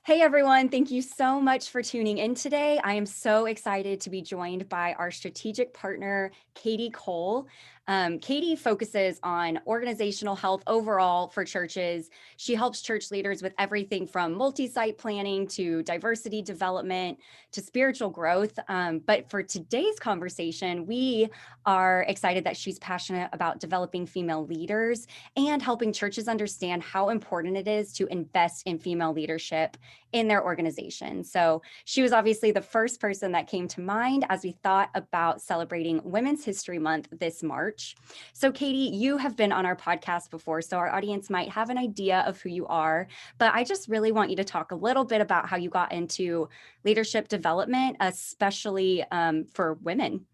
Hey everyone, thank you so much for tuning in today. I am so excited to be joined by our strategic partner, Katie Cole. Katie focuses on organizational health overall for churches. She helps church leaders with everything from multi-site planning to diversity development to spiritual growth. But for today's conversation, we are excited that she's passionate about developing female leaders and helping churches understand how important it is to invest in female leadership in their organization. So she was obviously the first person that came to mind as we thought about celebrating Women's History Month this March. So Katie, you have been on our podcast before, so our audience might have an idea of who you are, but I just really want you to talk a little bit about how you got into leadership development, especially for women.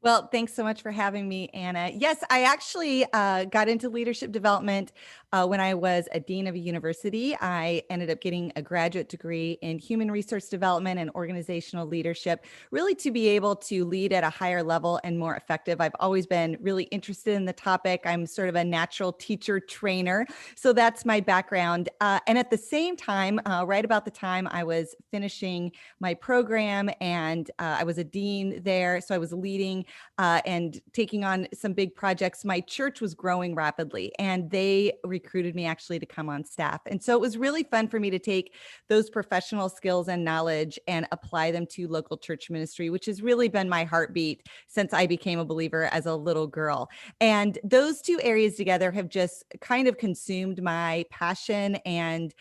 Well, thanks so much for having me, Anna. Yes, I actually got into leadership development when I was a dean of a university. I ended up getting a graduate degree in human resource development and organizational leadership, really to be able to lead at a higher level and more effective. I've always been really interested in the topic. I'm sort of a natural teacher trainer. So that's my background. And at the same time, right about the time I was finishing my program and I was a dean there. So I was leading and taking on some big projects. My church was growing rapidly and they recruited me actually to come on staff. And so it was really fun for me to take those professional skills and knowledge and apply them to local church ministry, which has really been my heartbeat since I became a believer as a little girl. And those two areas together have just kind of consumed my passion and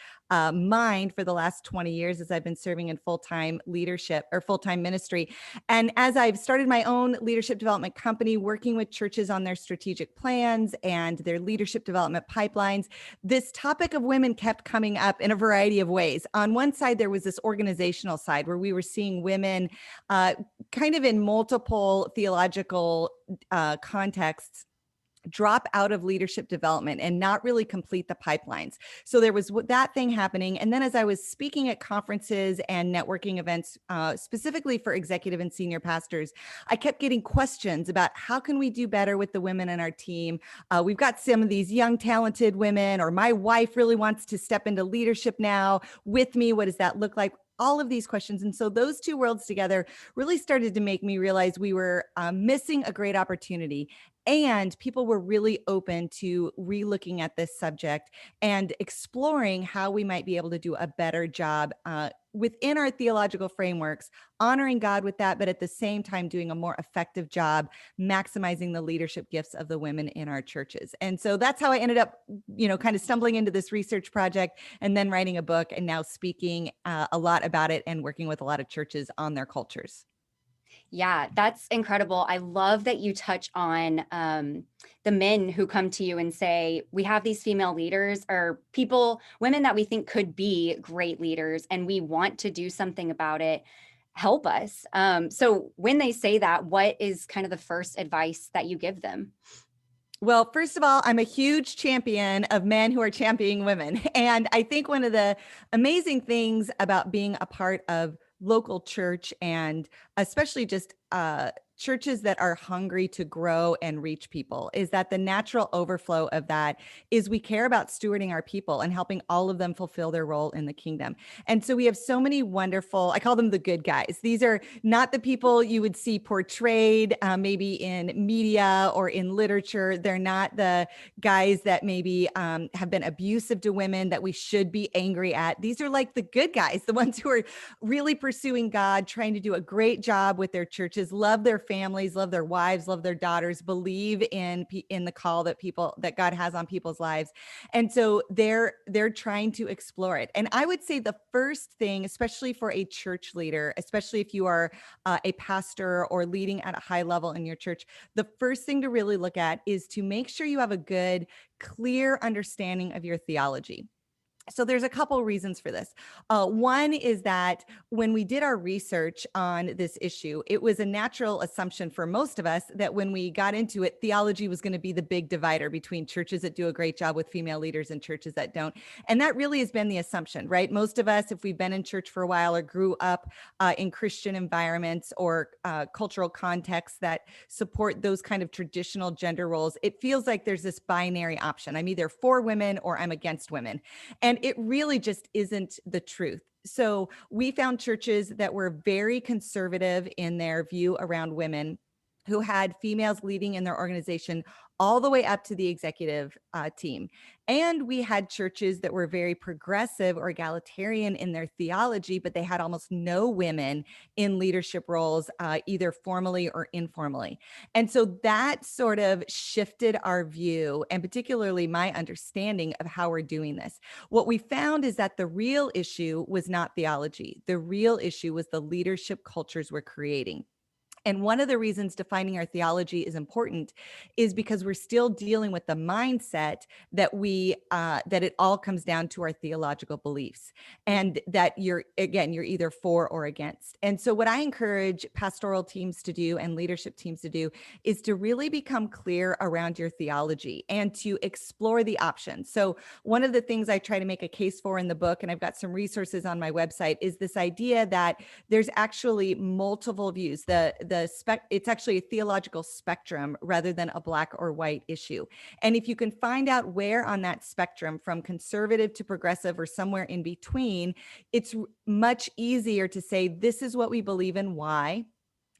mind for the last 20 years as I've been serving in full-time leadership or full-time ministry. And as I've started my own leadership development company, working with churches on their strategic plans and their leadership development pipelines, this topic of women kept coming up in a variety of ways. On one side, there was this organizational side where we were seeing women kind of in multiple theological contexts drop out of leadership development and not really complete the pipelines. So there was that thing happening. And then as I was speaking at conferences and networking events, specifically for executive and senior pastors, I kept getting questions about how can we do better with the women in our team? We've got some of these young, talented women, or my wife really wants to step into leadership now with me. What does that look like? All of these questions. And so those two worlds together really started to make me realize we were missing a great opportunity. And people were really open to relooking at this subject and exploring how we might be able to do a better job within our theological frameworks, honoring God with that, but at the same time doing a more effective job maximizing the leadership gifts of the women in our churches. And so that's how I ended up, kind of stumbling into this research project and then writing a book and now speaking a lot about it and working with a lot of churches on their cultures. Yeah, that's incredible. I love that you touch on the men who come to you and say, we have these female leaders or people, women that we think could be great leaders, and we want to do something about it. Help us. So when they say that, what is kind of the first advice that you give them? Well, first of all, I'm a huge champion of men who are championing women. And I think one of the amazing things about being a part of local church and especially just churches that are hungry to grow and reach people is that the natural overflow of that is we care about stewarding our people and helping all of them fulfill their role in the kingdom. And so we have so many wonderful, I call them the good guys. These are not the people you would see portrayed maybe in media or in literature. They're not the guys that maybe have been abusive to women that we should be angry at. These are like the good guys, the ones who are really pursuing God, trying to do a great job with their churches, love their families, love their wives, love their daughters, believe in the call that God has on people's lives. And so they're trying to explore it. And I would say the first thing, especially for a church leader, especially if you are a pastor or leading at a high level in your church, the first thing to really look at is to make sure you have a good, clear understanding of your theology. So there's a couple reasons for this. One is that when we did our research on this issue, it was a natural assumption for most of us that when we got into it, theology was going to be the big divider between churches that do a great job with female leaders and churches that don't. And that really has been the assumption, right? Most of us, if we've been in church for a while or grew up in Christian environments or cultural contexts that support those kind of traditional gender roles, it feels like there's this binary option. I'm either for women or I'm against women. And And it really just isn't the truth. So we found churches that were very conservative in their view around women, who had females leading in their organization all the way up to the executive team. And we had churches that were very progressive or egalitarian in their theology, but they had almost no women in leadership roles, either formally or informally. And so that sort of shifted our view, and particularly my understanding of how we're doing this. What we found is that the real issue was not theology. The real issue was the leadership cultures we're creating. And one of the reasons defining our theology is important is because we're still dealing with the mindset that that it all comes down to our theological beliefs, and that you're either for or against. And so what I encourage pastoral teams to do and leadership teams to do is to really become clear around your theology and to explore the options. So one of the things I try to make a case for in the book, and I've got some resources on my website, is this idea that there's actually multiple views. It's actually a theological spectrum rather than a black or white issue. And if you can find out where on that spectrum, from conservative to progressive or somewhere in between, it's much easier to say, this is what we believe in, why.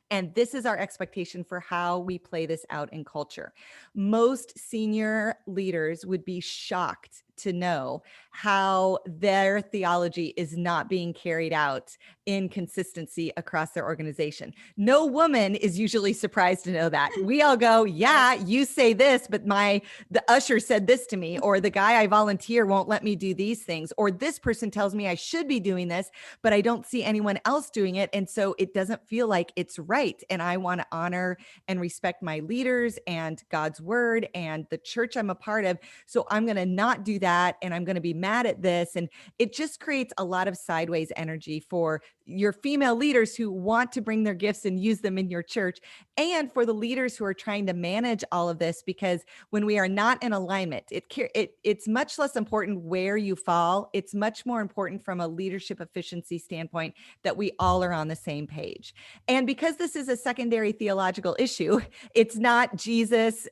And this is our expectation for how we play this out in culture. Most senior leaders would be shocked to know how their theology is not being carried out in consistency across their organization. No woman is usually surprised to know that. We all go, yeah, you say this, but the usher said this to me, or the guy I volunteer won't let me do these things, or this person tells me I should be doing this, but I don't see anyone else doing it. And so it doesn't feel like it's right. And I want to honor and respect my leaders and God's word and the church I'm a part of. So I'm going to not do that. And I'm going to be mad at this. And it just creates a lot of sideways energy for your female leaders who want to bring their gifts and use them in your church, and for the leaders who are trying to manage all of this, because when we are not in alignment, it's much less important where you fall. It's much more important from a leadership efficiency standpoint that we all are on the same page. And because this is a secondary theological issue, it's not Jesus,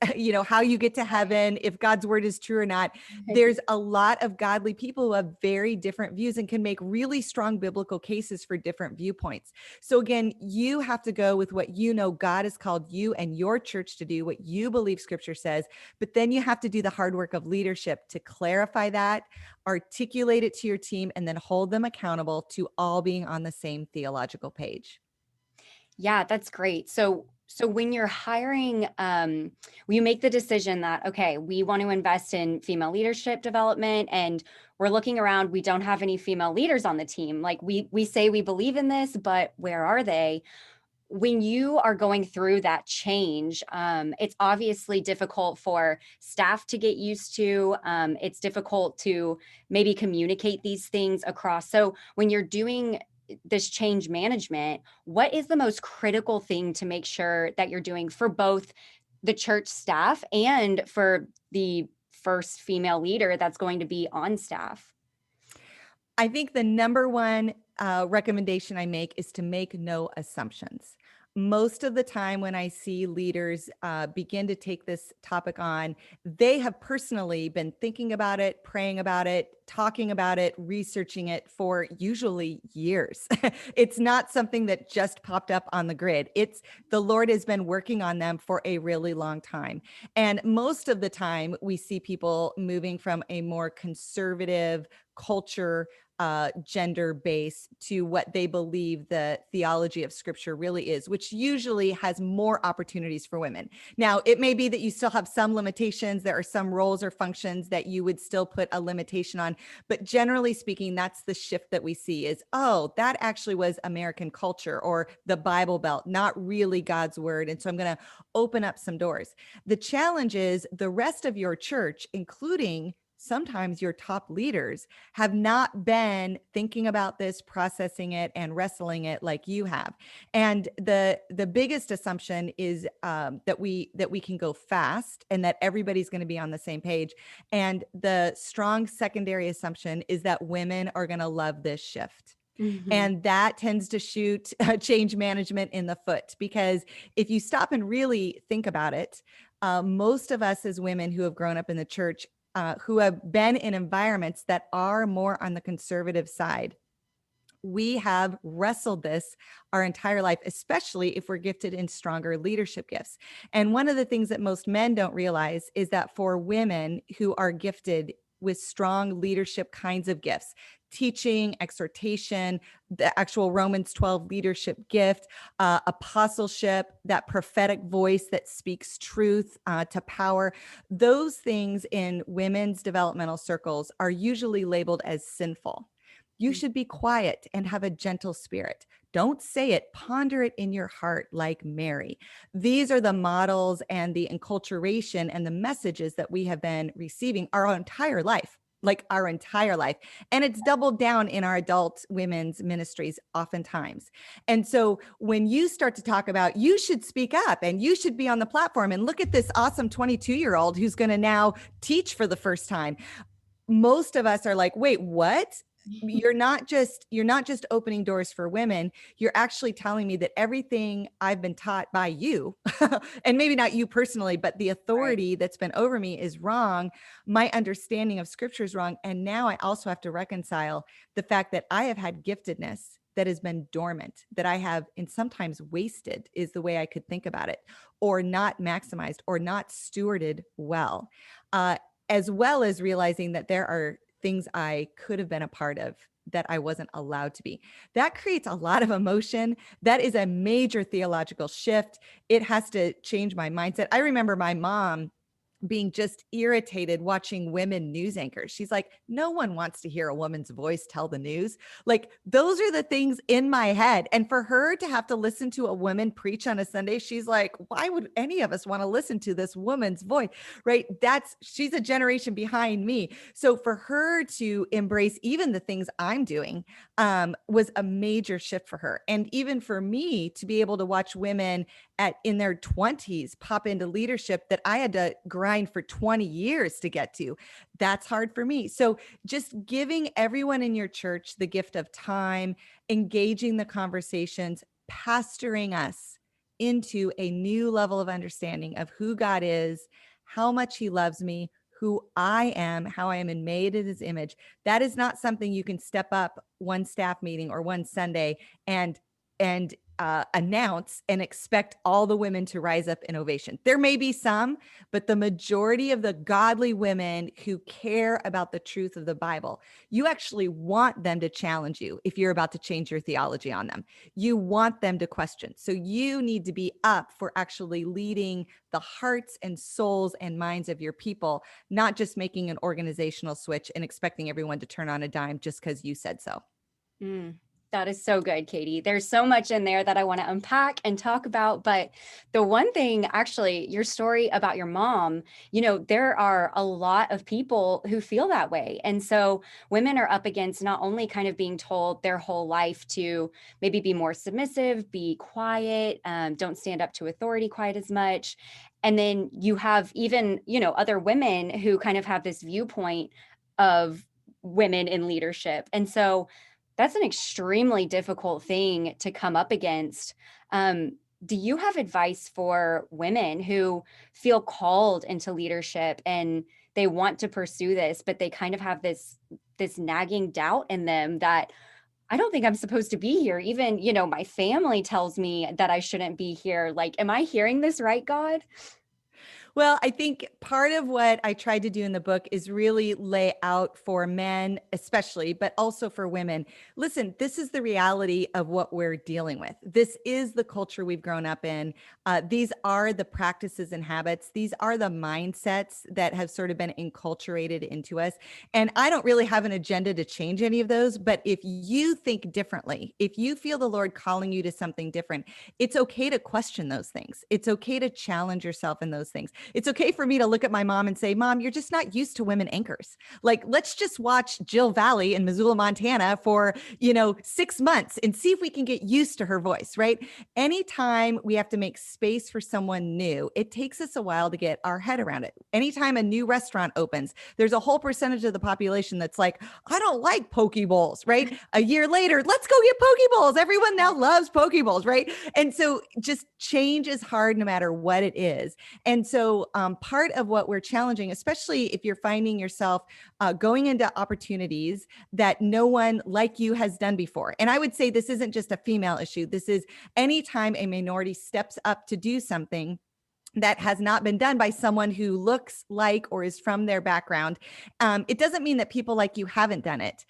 how you get to heaven, if God's word is true or not. There's a lot of godly people who have very different views and can make really strong biblical cases for different viewpoints. So again, you have to go with what God has called you and your church to do, what you believe scripture says, but then you have to do the hard work of leadership to clarify that, articulate it to your team, and then hold them accountable to all being on the same theological page. Yeah, that's great. So when you're hiring, you make the decision that, okay, we want to invest in female leadership development, and we're looking around, we don't have any female leaders on the team. Like we say we believe in this, but where are they? When you are going through that change, it's obviously difficult for staff to get used to. It's difficult to maybe communicate these things across. So when you're doing this change management, what is the most critical thing to make sure that you're doing for both the church staff and for the first female leader that's going to be on staff? I think the number one recommendation I make is to make no assumptions. Most of the time when I see leaders begin to take this topic on, they have personally been thinking about it, praying about it, talking about it, researching it for usually years. It's not something that just popped up on the grid. The Lord has been working on them for a really long time. And most of the time we see people moving from a more conservative culture, gender base, to what they believe the theology of scripture really is, which usually has more opportunities for women. Now, it may be that you still have some limitations. There are some roles or functions that you would still put a limitation on. But generally speaking, that's the shift that we see is, oh, that actually was American culture or the Bible Belt, not really God's word. And so I'm going to open up some doors. The challenge is the rest of your church, including sometimes your top leaders, have not been thinking about this, processing it, and wrestling it like you have. And the biggest assumption is that we can go fast and that everybody's going to be on the same page. And the strong secondary assumption is that women are going to love this shift. Mm-hmm. And that tends to shoot change management in the foot, because if you stop and really think about it, most of us as women who have grown up in the church who have been in environments that are more on the conservative side, we have wrestled this our entire life, especially if we're gifted in stronger leadership gifts. And one of the things that most men don't realize is that for women who are gifted with strong leadership kinds of gifts, teaching, exhortation, the actual Romans 12 leadership gift, apostleship, that prophetic voice that speaks truth to power, those things in women's developmental circles are usually labeled as sinful. You should be quiet and have a gentle spirit. Don't say it, ponder it in your heart like Mary. These are the models and the enculturation and the messages that we have been receiving our entire life, like our entire life. And it's doubled down in our adult women's ministries oftentimes. And so when you start to talk about you should speak up and you should be on the platform and look at this awesome 22-year-old who's going to now teach for the first time, most of us are like, wait, what? You're not just opening doors for women. You're actually telling me that everything I've been taught by you, and maybe not you personally, but the authority that's been over me is wrong. My understanding of scripture is wrong. And now I also have to reconcile the fact that I have had giftedness that has been dormant, that I have, and sometimes wasted is the way I could think about it, or not maximized or not stewarded well, as well as realizing that there are things I could have been a part of that I wasn't allowed to be. That creates a lot of emotion. That is a major theological shift. It has to change my mindset. I remember my mom being just irritated watching women news anchors. She's like, no one wants to hear a woman's voice tell the news. Like, those are the things in my head. And for her to have to listen to a woman preach on a Sunday, she's like, why would any of us want to listen to this woman's voice? Right? She's a generation behind me. So for her to embrace even the things I'm doing was a major shift for her. And even for me to be able to watch women in their 20s pop into leadership that I had to grind for 20 years to get to, that's hard for me. So just giving everyone in your church the gift of time, engaging the conversations, pastoring us into a new level of understanding of who God is, how much he loves me, who I am, how I am made in his image. That is not something you can step up one staff meeting or one Sunday and announce and expect all the women to rise up in ovation. There may be some, but the majority of the godly women who care about the truth of the Bible, you actually want them to challenge you if you're about to change your theology on them. You want them to question. So you need to be up for actually leading the hearts and souls and minds of your people, not just making an organizational switch and expecting everyone to turn on a dime just because you said so. That is so good, Kadi. There's so much in there that I want to unpack and talk about. But the one thing, actually, your story about your mom, there are a lot of people who feel that way. And so women are up against not only kind of being told their whole life to maybe be more submissive, be quiet, don't stand up to authority quite as much. And then you have even, other women who kind of have this viewpoint of women in leadership. And so that's an extremely difficult thing to come up against. Do you have advice for women who feel called into leadership and they want to pursue this, but they kind of have this nagging doubt in them that I don't think I'm supposed to be here? Even, my family tells me that I shouldn't be here. Like, am I hearing this right, God? Well, I think part of what I tried to do in the book is really lay out for men, especially, but also for women. Listen, this is the reality of what we're dealing with. This is the culture we've grown up in. These are the practices and habits. These are the mindsets that have sort of been enculturated into us. And I don't really have an agenda to change any of those. But if you think differently, if you feel the Lord calling you to something different, it's okay to question those things. It's okay to challenge yourself in those things. It's okay for me to look at my mom and say, Mom, you're just not used to women anchors. Like, let's just watch Jill Valley in Missoula, Montana for, 6 months and see if we can get used to her voice, right? Anytime we have to make space for someone new, it takes us a while to get our head around it. Anytime a new restaurant opens, there's a whole percentage of the population that's like, I don't like poke bowls, right? A year later, let's go get poke bowls. Everyone now loves poke bowls, right? And so just change is hard no matter what it is. And so so part of what we're challenging, especially if you're finding yourself going into opportunities that no one like you has done before. And I would say this isn't just a female issue. This is anytime a minority steps up to do something that has not been done by someone who looks like or is from their background. It doesn't mean that people like you haven't done it,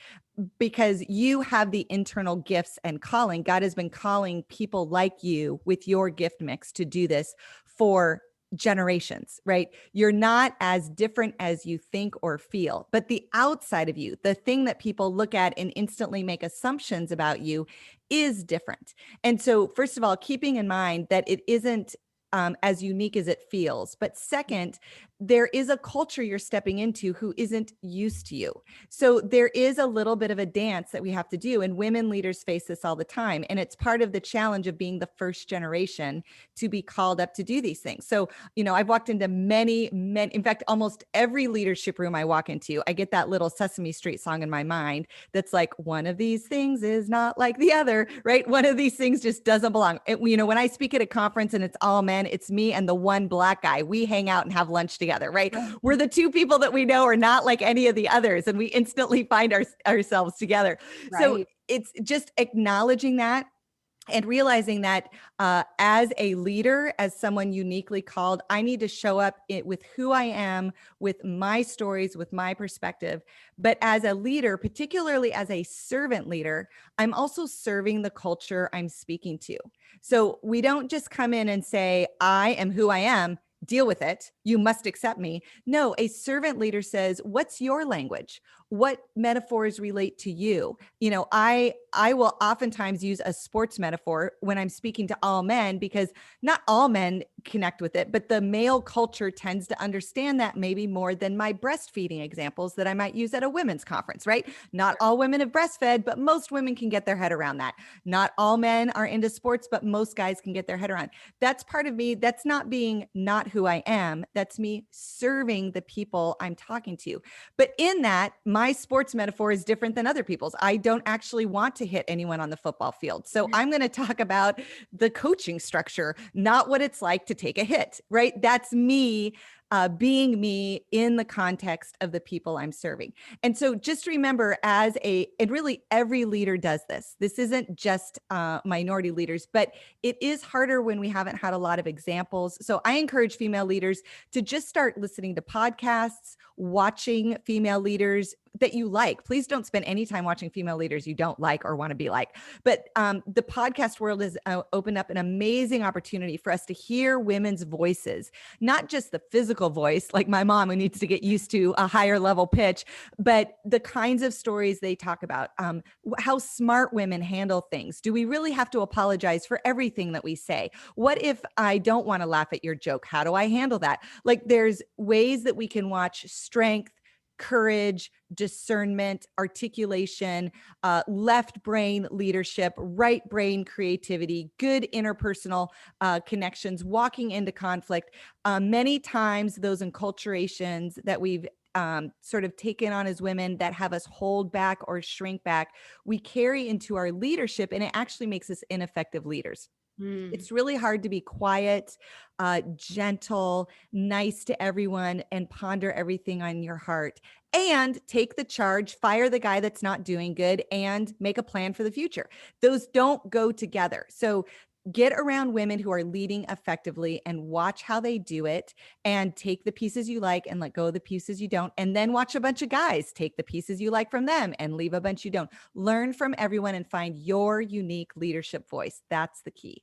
because you have the internal gifts and calling. God has been calling people like you with your gift mix to do this for generations, right? You're not as different as you think or feel, but the outside of you, the thing that people look at and instantly make assumptions about you, is different. And so, first of all, keeping in mind that it isn't as unique as it feels. But second, there is a culture you're stepping into who isn't used to you. So there is a little bit of a dance that we have to do. And women leaders face this all the time. And it's part of the challenge of being the first generation to be called up to do these things. So, I've walked into many, in fact, almost every leadership room I walk into, I get that little Sesame Street song in my mind that's like, one of these things is not like the other, right? One of these things just doesn't belong. When I speak at a conference and it's all men, it's me and the one black guy. We hang out and have lunch together, right? We're the two people that we know are not like any of the others, and we instantly find ourselves together. So Right. it's just acknowledging that and realizing that as a leader, as someone uniquely called, I need to show up with who I am, with my stories, with my perspective. But as a leader, particularly as a servant leader, I'm also serving the culture I'm speaking to. So we don't just come in and say, I am who I am. Deal with it. You must accept me. No, a servant leader says, what's your language? What metaphors relate to you? I will oftentimes use a sports metaphor when I'm speaking to all men, because not all men connect with it, but the male culture tends to understand that maybe more than my breastfeeding examples that I might use at a women's conference, right? Not all women have breastfed, but most women can get their head around that. Not all men are into sports, but most guys can get their head around. That's part of me. That's not being not who I am. That's me serving the people I'm talking to. But in that, my sports metaphor is different than other people's. I don't actually want to hit anyone on the football field. So I'm going to talk about the coaching structure, not what it's like to take a hit, right? That's me being me in the context of the people I'm serving. And so just remember, and really every leader does this. This isn't just minority leaders, but it is harder when we haven't had a lot of examples. So I encourage female leaders to just start listening to podcasts, watching female leaders that you like. Please don't spend any time watching female leaders you don't like or want to be like. But the podcast world has opened up an amazing opportunity for us to hear women's voices, not just the physical voice, like my mom, who needs to get used to a higher level pitch, but the kinds of stories they talk about, how smart women handle things. Do we really have to apologize for everything that we say? What if I don't want to laugh at your joke? How do I handle that? Like, there's ways that we can watch strength, courage, discernment, articulation, left brain leadership, right brain creativity, good interpersonal connections, walking into conflict. Many times those enculturations that we've sort of taken on as women that have us hold back or shrink back, we carry into our leadership, and it actually makes us ineffective leaders. Mm. It's really hard to be quiet, gentle, nice to everyone, and ponder everything on your heart, and take the charge, fire the guy that's not doing good, and make a plan for the future. Those don't go together. So get around women who are leading effectively and watch how they do it, and take the pieces you like and let go of the pieces you don't. And then watch a bunch of guys take the pieces you like from them and leave a bunch you don't. Learn from everyone and find your unique leadership voice. That's the key.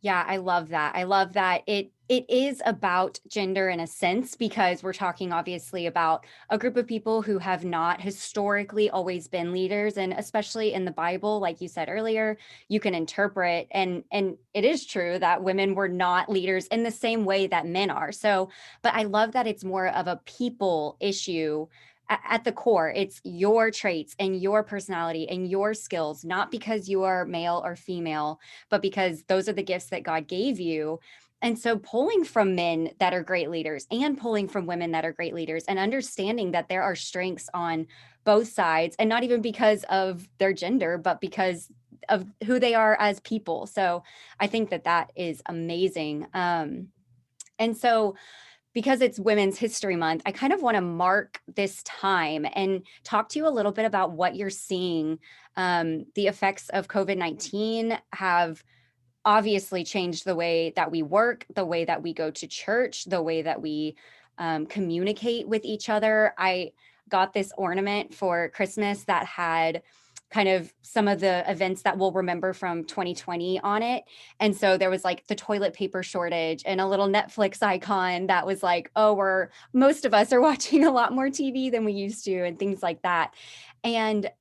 Yeah, I love that. I love that it is about gender in a sense, because we're talking obviously about a group of people who have not historically always been leaders, and especially in the Bible, like you said earlier, you can interpret, and it is true that women were not leaders in the same way that men are. So, but I love that it's more of a people issue at the core. It's your traits and your personality and your skills, not because you are male or female, but because those are the gifts that God gave you. And so pulling from men that are great leaders and pulling from women that are great leaders, and understanding that there are strengths on both sides, and not even because of their gender, but because of who they are as people. So I think that that is amazing. And so because it's Women's History Month, I kind of want to mark this time and talk to you a little bit about what you're seeing. The effects of COVID-19 have obviously changed the way that we work, the way that we go to church, the way that we communicate with each other. I got this ornament for Christmas that had kind of some of the events that we'll remember from 2020 on it. And so there was like the toilet paper shortage and a little Netflix icon that was like, oh, most of us are watching a lot more TV than we used to, and things like that. And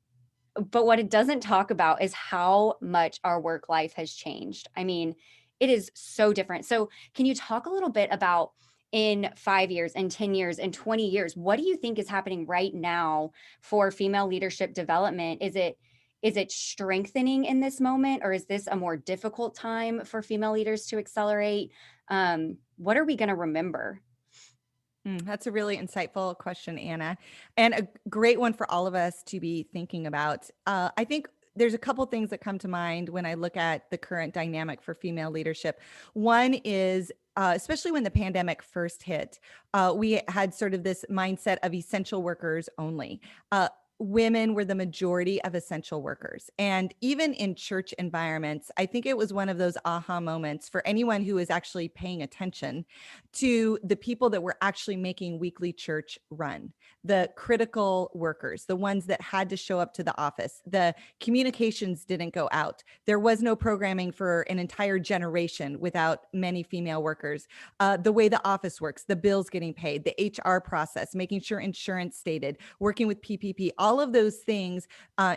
but what it doesn't talk about is how much our work life has changed. I mean, it is so different. So, can you talk a little bit about in 5 years, in 10 years, in 20 years, what do you think is happening right now for female leadership development? Is it strengthening in this moment, or is this a more difficult time for female leaders to accelerate? What are we going to remember? That's a really insightful question, Anna, and a great one for all of us to be thinking about. I think there's a couple things that come to mind when I look at the current dynamic for female leadership. One is, especially when the pandemic first hit, we had sort of this mindset of essential workers only. Women were the majority of essential workers. And even in church environments, I think it was one of those aha moments for anyone who is actually paying attention to the people that were actually making weekly church run, the critical workers, the ones that had to show up to the office. The communications didn't go out. There was no programming for an entire generation without many female workers. The way the office works, the bills getting paid, the HR process, making sure insurance stated, working with PPP, all of those things.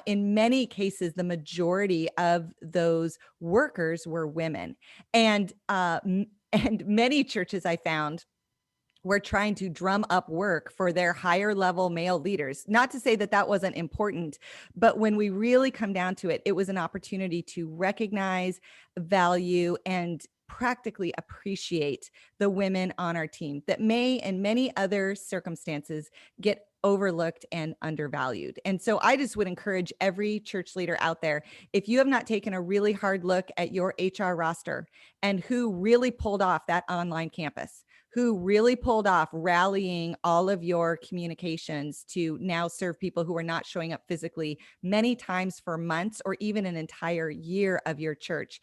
In many cases, the majority of those workers were women. And many churches I found were trying to drum up work for their higher level male leaders. Not to say that that wasn't important, but when we really come down to it, it was an opportunity to recognize, value, and practically appreciate the women on our team that may, in many other circumstances, get overlooked and undervalued. And so I just would encourage every church leader out there, if you have not taken a really hard look at your HR roster and who really pulled off that online campus, who really pulled off rallying all of your communications to now serve people who are not showing up physically many times for months or even an entire year of your church.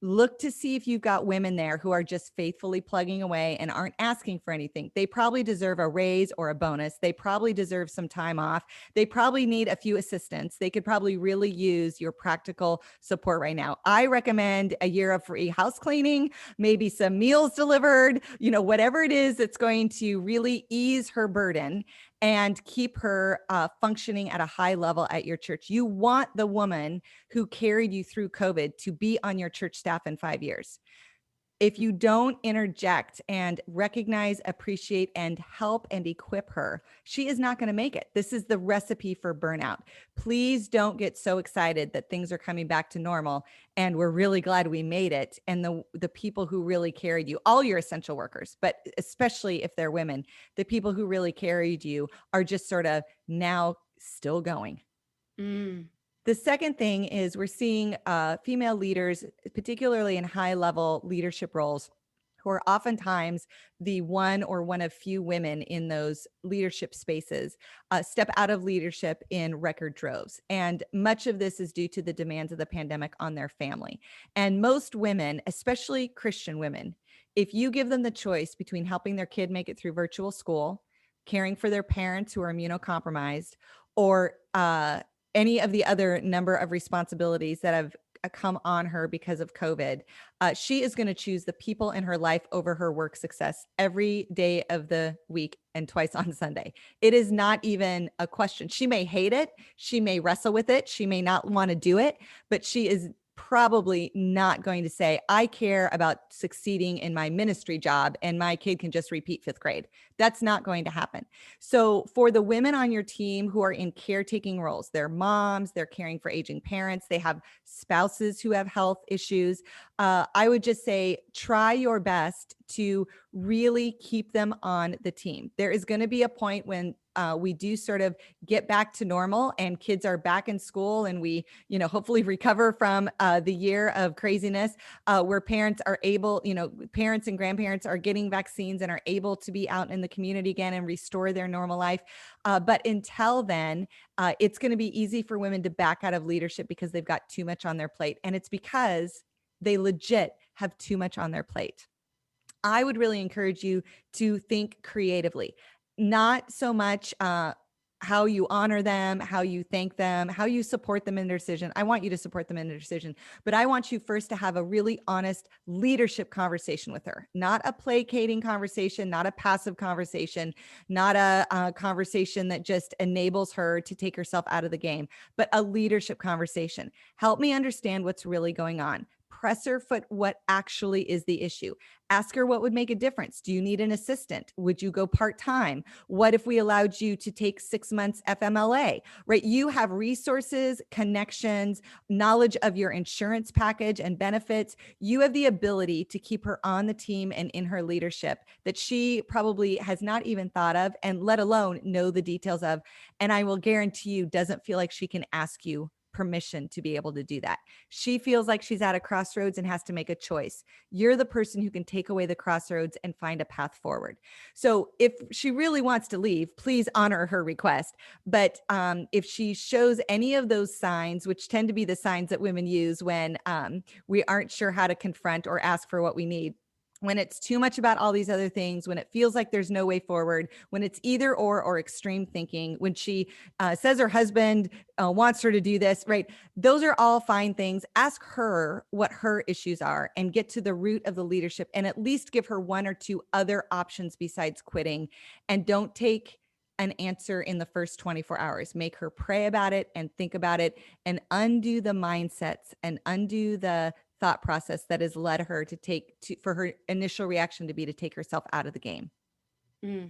Look to see if you've got women there who are just faithfully plugging away and aren't asking for anything. They probably deserve a raise or a bonus. They probably deserve some time off. They probably need a few assistants. They could probably really use your practical support right now. I recommend a year of free house cleaning, maybe some meals delivered, whatever it is that's going to really ease her burden and keep her functioning at a high level at your church. You want the woman who carried you through COVID to be on your church staff in 5 years. If you don't interject and recognize, appreciate, and help and equip her, she is not going to make it. This is the recipe for burnout. Please don't get so excited that things are coming back to normal and we're really glad we made it. And the people who really carried you, all your essential workers, but especially if they're women, the people who really carried you are just sort of now still going. Mm. The second thing is we're seeing female leaders, particularly in high-level leadership roles, who are oftentimes the one or one of few women in those leadership spaces, step out of leadership in record droves. And much of this is due to the demands of the pandemic on their family. And most women, especially Christian women, if you give them the choice between helping their kid make it through virtual school, caring for their parents who are immunocompromised, or any of the other number of responsibilities that have come on her because of COVID, she is going to choose the people in her life over her work success every day of the week and twice on Sunday. It is not even a question. She may hate it. She may wrestle with it. She may not want to do it, but she is probably not going to say, I care about succeeding in my ministry job and my kid can just repeat 5th grade. That's not going to happen. So for the women on your team who are in caretaking roles, they're moms, they're caring for aging parents, they have spouses who have health issues, I would just say, try your best to really keep them on the team. There is going to be a point when we do sort of get back to normal and kids are back in school and we, hopefully recover from the year of craziness, where parents are able, parents and grandparents are getting vaccines and are able to be out in the community again and restore their normal life. But until then, it's going to be easy for women to back out of leadership because they've got too much on their plate. And it's because they legit have too much on their plate. I would really encourage you to think creatively, not so much how you honor them, how you thank them, how you support them in their decision. I want you to support them in their decision, but I want you first to have a really honest leadership conversation with her, not a placating conversation, not a passive conversation, not a conversation that just enables her to take herself out of the game, but a leadership conversation. Help me understand what's really going on. Press her foot what actually is the issue. Ask her what would make a difference. Do you need an assistant? Would you go part-time? What if we allowed you to take 6 months FMLA, right? You have resources, connections, knowledge of your insurance package and benefits. You have the ability to keep her on the team and in her leadership that she probably has not even thought of, and let alone know the details of. And I will guarantee you doesn't feel like she can ask you permission to be able to do that. She feels like she's at a crossroads and has to make a choice. You're the person who can take away the crossroads and find a path forward. So if she really wants to leave, please honor her request. But if she shows any of those signs, which tend to be the signs that women use when we aren't sure how to confront or ask for what we need, when it's too much about all these other things, when it feels like there's no way forward, when it's either or extreme thinking, when she says her husband wants her to do this, right? Those are all fine things. Ask her what her issues are and get to the root of the leadership, and at least give her one or two other options besides quitting. And don't take an answer in the first 24 hours. Make her pray about it and think about it and undo the mindsets and undo the thought process that has led her for her initial reaction to be to take herself out of the game. Mm.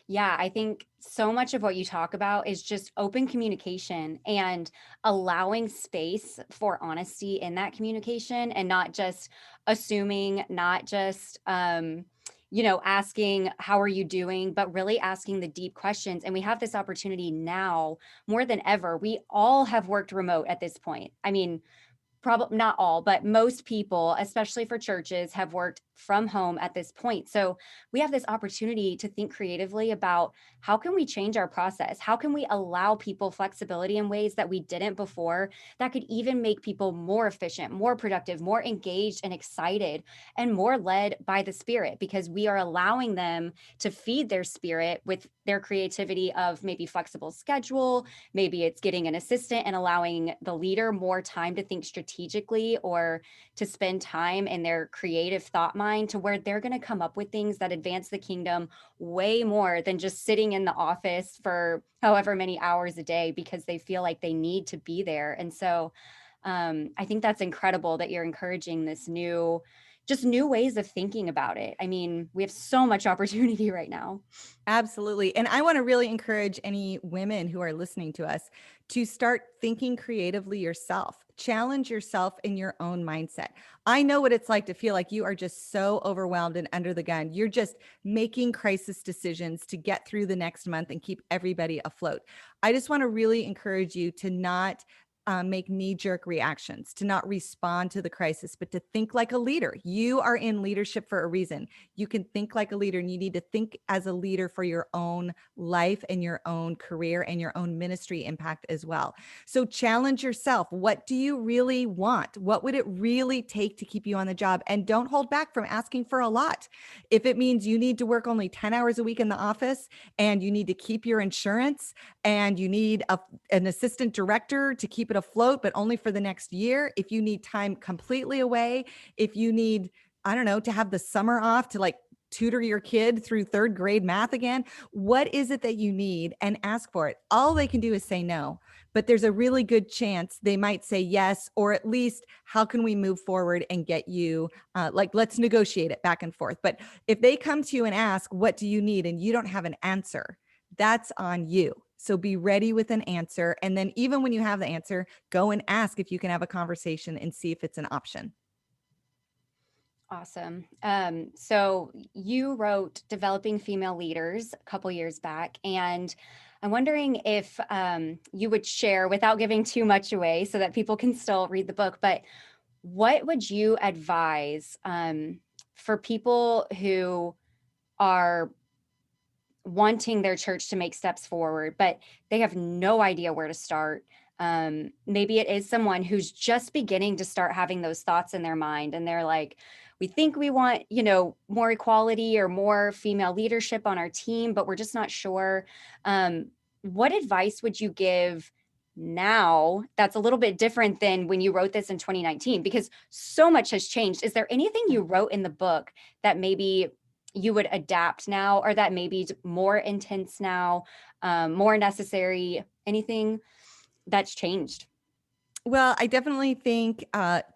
Yeah, I think so much of what you talk about is just open communication and allowing space for honesty in that communication, and not just assuming, not just asking how are you doing, but really asking the deep questions. And we have this opportunity now more than ever. We all have worked remote at this point. I mean, probably not all, but most people, especially for churches, have worked from home at this point. So we have this opportunity to think creatively about how can we change our process? How can we allow people flexibility in ways that we didn't before, that could even make people more efficient, more productive, more engaged and excited, and more led by the Spirit, because we are allowing them to feed their spirit with their creativity of maybe flexible schedule. Maybe it's getting an assistant and allowing the leader more time to think strategically, or to spend time in their creative thought mind, to where they're going to come up with things that advance the kingdom way more than just sitting in the office for however many hours a day because they feel like they need to be there. And so I think that's incredible that you're encouraging this new ways of thinking about it. I mean, we have so much opportunity right now. Absolutely. And I want to really encourage any women who are listening to us to start thinking creatively yourself. Challenge yourself in your own mindset. I know what it's like to feel like you are just so overwhelmed and under the gun. You're just making crisis decisions to get through the next month and keep everybody afloat. I just want to really encourage you to not make knee-jerk reactions, to not respond to the crisis, but to think like a leader. You are in leadership for a reason. You can think like a leader, and you need to think as a leader for your own life and your own career and your own ministry impact as well. So challenge yourself. What do you really want? What would it really take to keep you on the job? And don't hold back from asking for a lot. If it means you need to work only 10 hours a week in the office and you need to keep your insurance and you need an assistant director to keep it afloat, but only for the next year, if you need time completely away, if you need, I don't know, to have the summer off to like tutor your kid through third grade math again, what is it that you need? And ask for it. All they can do is say no, but there's a really good chance they might say yes, or at least how can we move forward and get you, let's negotiate it back and forth. But if they come to you and ask, what do you need? And you don't have an answer, that's on you. So be ready with an answer. And then even when you have the answer, go and ask if you can have a conversation and see if it's an option. Awesome. So you wrote Developing Female Leaders a couple years back, and I'm wondering if you would share, without giving too much away so that people can still read the book, but what would you advise for people who are wanting their church to make steps forward, but they have no idea where to start? Maybe it is someone who's just beginning to start having those thoughts in their mind, and they're like, we think we want, more equality or more female leadership on our team, but we're just not sure. What advice would you give now that's a little bit different than when you wrote this in 2019? Because so much has changed. Is there anything you wrote in the book that maybe you would adapt now, or that maybe more intense now, more necessary? Anything that's changed? Well, I definitely think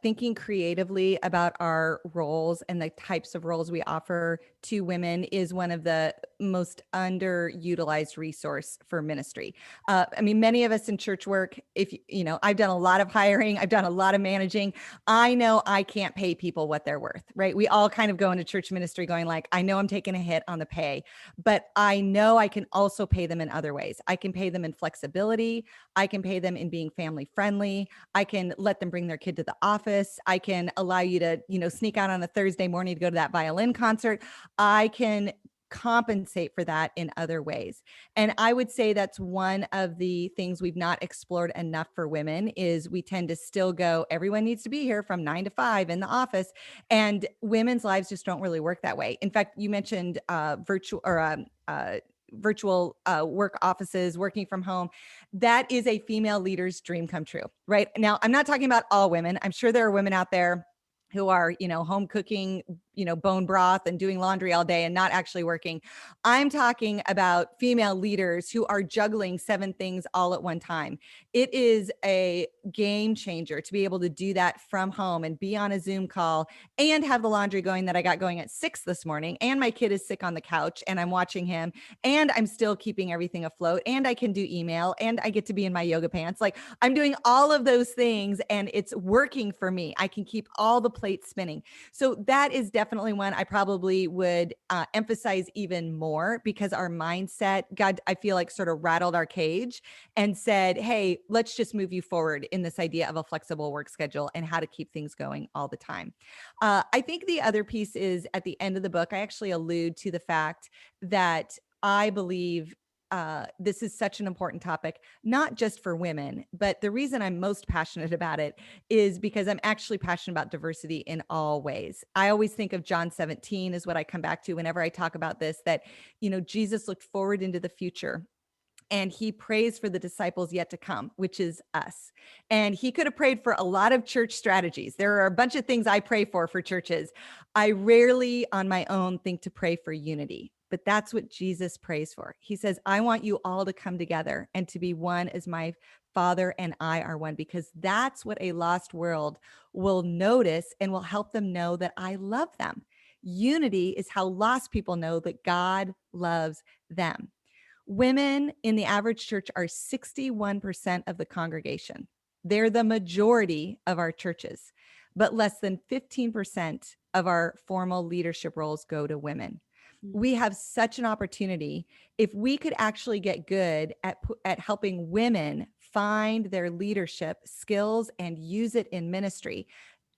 thinking creatively about our roles and the types of roles we offer to women is one of the most underutilized resource for ministry. I mean, many of us in church work, if you know, I've done a lot of hiring, I've done a lot of managing. I know I can't pay people what they're worth, right? We all kind of go into church ministry going like, I know I'm taking a hit on the pay, but I know I can also pay them in other ways. I can pay them in flexibility. I can pay them in being family friendly. I can let them bring their kid to the office. I can allow you to, sneak out on a Thursday morning to go to that violin concert. I can compensate for that in other ways. And I would say that's one of the things we've not explored enough for women is we tend to still go, everyone needs to be here from 9 to 5 in the office. And women's lives just don't really work that way. In fact, you mentioned virtual work offices, working from home. That is a female leader's dream come true, right? Now, I'm not talking about all women. I'm sure there are women out there who are, home cooking, bone broth and doing laundry all day and not actually working. I'm talking about female leaders who are juggling 7 things all at one time. It is a game changer to be able to do that from home and be on a Zoom call and have the laundry going that I got going at 6 this morning. And my kid is sick on the couch and I'm watching him and I'm still keeping everything afloat and I can do email and I get to be in my yoga pants. Like I'm doing all of those things and it's working for me. I can keep all the plates spinning. So that is definitely one I probably would emphasize even more because our mindset, God, I feel like sort of rattled our cage and said, hey, let's just move you forward in this idea of a flexible work schedule and how to keep things going all the time. I think the other piece is at the end of the book, I actually allude to the fact that I believe this is such an important topic, not just for women, but the reason I'm most passionate about it is because I'm actually passionate about diversity in all ways. I always think of John 17 is what I come back to whenever I talk about this, that, Jesus looked forward into the future and he prays for the disciples yet to come, which is us. And he could have prayed for a lot of church strategies. There are a bunch of things I pray for churches. I rarely on my own think to pray for unity, but that's what Jesus prays for. He says, I want you all to come together and to be one as my Father and I are one, because that's what a lost world will notice and will help them know that I love them. Unity is how lost people know that God loves them. Women in the average church are 61% of the congregation. They're the majority of our churches, but less than 15% of our formal leadership roles go to women. We have such an opportunity if we could actually get good at helping women find their leadership skills and use it in ministry.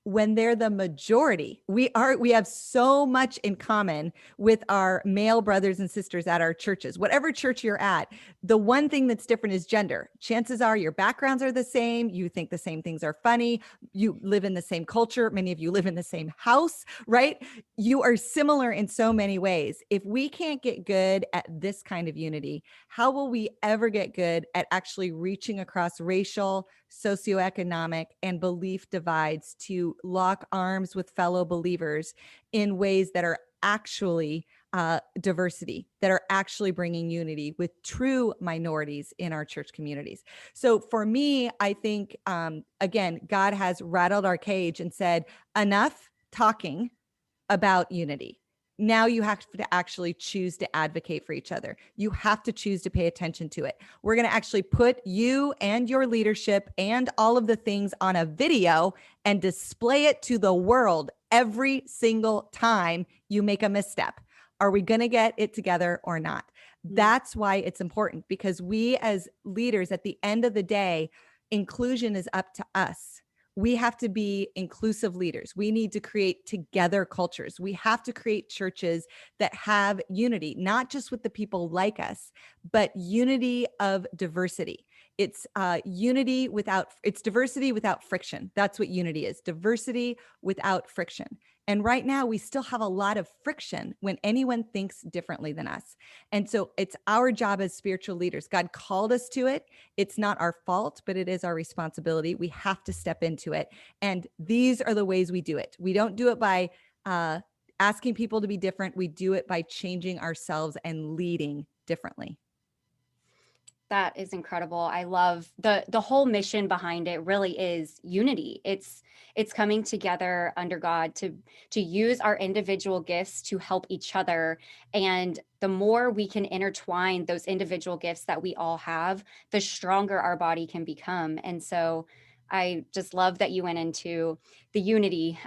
When they're the majority, we have so much in common with our male brothers and sisters at our churches. Whatever church you're at, the one thing that's different is gender. Chances are your backgrounds are the same. You think the same things are funny. You live in the same culture. Many of you live in the same house, right? You are similar in so many ways. If we can't get good at this kind of unity, how will we ever get good at actually reaching across racial, socioeconomic, and belief divides to lock arms with fellow believers in ways that are actually diversity, that are actually bringing unity with true minorities in our church communities? So for me, I think, again, God has rattled our cage and said, enough talking about unity. Now you have to actually choose to advocate for each other. You have to choose to pay attention to it. We're going to actually put you and your leadership and all of the things on a video and display it to the world every single time you make a misstep. Are we going to get it together or not? Mm. That's why it's important, because we as leaders, at the end of the day, inclusion is up to us. We have to be inclusive leaders. We need to create together cultures. We have to create churches that have unity, not just with the people like us, but unity of diversity. It's it's diversity without friction. That's what unity is, diversity without friction. And right now, we still have a lot of friction when anyone thinks differently than us. And so it's our job as spiritual leaders. God called us to it. It's not our fault, but it is our responsibility. We have to step into it. And these are the ways we do it. We don't do it by asking people to be different. We do it by changing ourselves and leading differently. That is incredible. I love the whole mission behind it really is unity. It's coming together under God to use our individual gifts to help each other. And the more we can intertwine those individual gifts that we all have, the stronger our body can become. And so I just love that you went into the unity.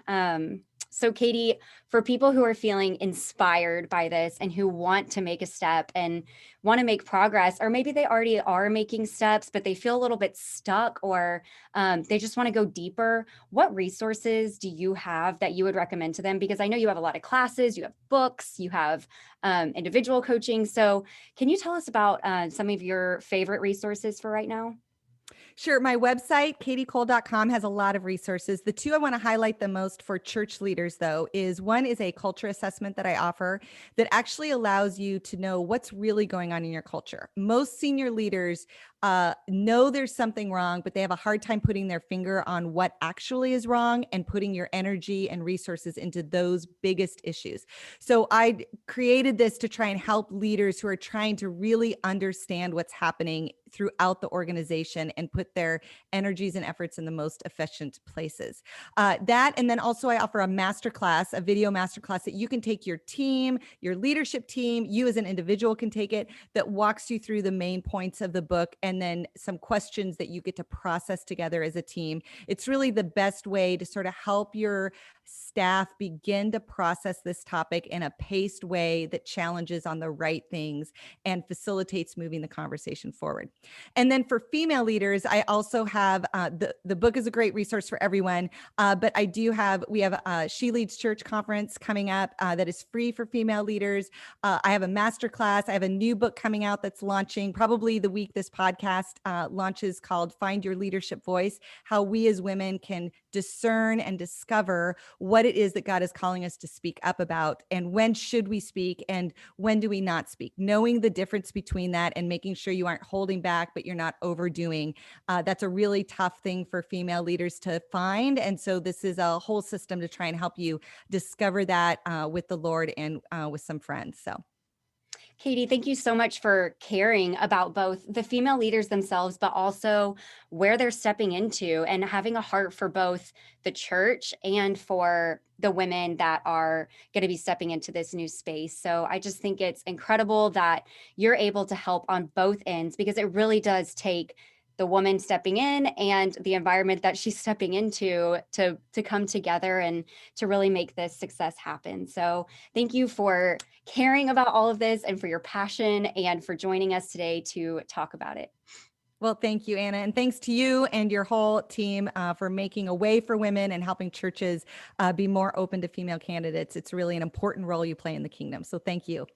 So Kadi, for people who are feeling inspired by this and who want to make a step and want to make progress, or maybe they already are making steps, but they feel a little bit stuck, or they just want to go deeper, what resources do you have that you would recommend to them? Because I know you have a lot of classes, you have books, you have individual coaching. So can you tell us about some of your favorite resources for right now? Sure. My website, kadiecole.com, has a lot of resources. The two I want to highlight the most for church leaders, though, is one is a culture assessment that I offer that actually allows you to know what's really going on in your culture. Most senior leaders know there's something wrong, but they have a hard time putting their finger on what actually is wrong and putting your energy and resources into those biggest issues. So I created this to try and help leaders who are trying to really understand what's happening throughout the organization and put their energies and efforts in the most efficient places. And then also I offer a masterclass, a video masterclass that you can take your team, your leadership team, you as an individual can take it, that walks you through the main points of the book and then some questions that you get to process together as a team. It's really the best way to sort of help your staff begin to process this topic in a paced way that challenges on the right things and facilitates moving the conversation forward. And then for female leaders, I also have the book is a great resource for everyone, but we have a She Leads Church conference coming up that is free for female leaders. I have a master class. I have a new book coming out that's launching probably the week this podcast launches, called Find Your Leadership Voice: How We as Women Can Discern and Discover what it is that God is calling us to speak up about, and when should we speak and when do we not speak. Knowing the difference between that and making sure you aren't holding back, but you're not overdoing. That's a really tough thing for female leaders to find. And so this is a whole system to try and help you discover that with the Lord and with some friends. So. Kadi, thank you so much for caring about both the female leaders themselves, but also where they're stepping into, and having a heart for both the church and for the women that are going to be stepping into this new space. So I just think it's incredible that you're able to help on both ends, because it really does take the woman stepping in and the environment that she's stepping into to come together and to really make this success happen. So thank you for caring about all of this and for your passion and for joining us today to talk about it. Well, thank you, Anna. And thanks to you and your whole team for making a way for women and helping churches be more open to female candidates. It's really an important role you play in the kingdom. So thank you.